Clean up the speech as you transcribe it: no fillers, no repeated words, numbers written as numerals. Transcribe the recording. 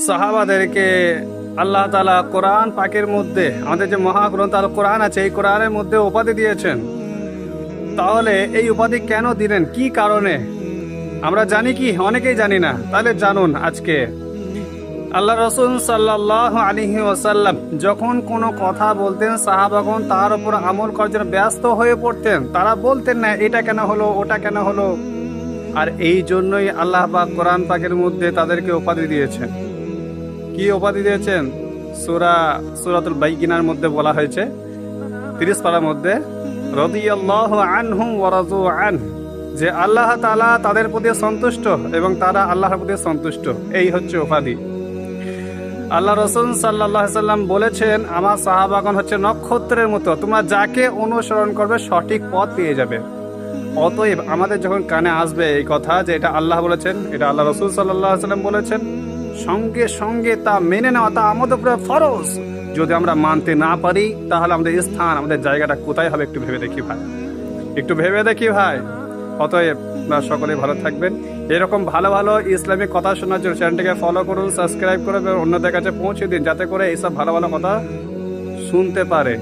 সাহাবাদেরকে আল্লাহ তাআলা কোরআন পাকের মধ্যে, আমাদের যে মহাগ্রন্থ আল কোরআন আছে, এই কোরআনের মধ্যে উপাধি দিয়েছেন। তাহলে এই উপাধি কেন দিলেন, কি কারণে আমরা জানি কি? অনেকেই জানি না। তাহলে জানুন আজকে। আল্লাহ রাসূল সাল্লাল্লাহু আলাইহি ওয়াসাল্লাম যখন কোনো কথা বলতেন, সাহাবাগণ তার উপর আমল করার জন্য ব্যস্ত হয়ে পড়তেন। তারা বলতেন না এটা কেন হলো, ওটা কেন হলো। আর এই জন্যই আল্লাহ পাক কোরআন পাকের মধ্যে তাদেরকে উপাধি দিয়েছেন। কি উপাধি দিয়েছেন? সূরাতুল বাইয়িনার মধ্যে বলা হয়েছে 30 পারার মধ্যে, রাদিয়াল্লাহু আনহুম ওয়া রাযু আন, যে আল্লাহ তাআলা তাদের প্রতি সন্তুষ্ট এবং তারা আল্লাহর প্রতি সন্তুষ্ট। এই হচ্ছে উপাধি। আল্লাহ রাসূল সাল্লাল্লাহু আলাইহি সাল্লাম বলেছেন, আমার সাহাবাগণ হচ্ছে নক্ষত্রের মতো, তোমরা যাকে অনুসরণ করবে সঠিক পথ পেয়ে যাবে। অতএব আমাদের যখন কানে আসবে এই কথা যে এটা আল্লাহ বলেছেন, এটা আল্লাহ রাসূল সাল্লাল্লাহু আলাইহি সাল্লাম বলেছেন, সঙ্গে সঙ্গে তা মেনে নেওয়া, তা আমাদের উপরে ফরজ। যদি আমরা মানতে না পারি তাহলে আমাদের স্থান, আমাদের জায়গাটা কোথায় হবে একটু ভেবে দেখি ভাই, একটু ভেবে দেখি ভাই। অতএব সকলেই ভালো থাকবেন। এরকম ভালো ভালো ইসলামিক কথা শোনার জন্য চ্যানেলটিকে ফলো করুন, সাবস্ক্রাইব করুন এবং অন্যদের কাছে পৌঁছে দিন, যাতে করে এইসব ভালো ভালো কথা শুনতে পারে।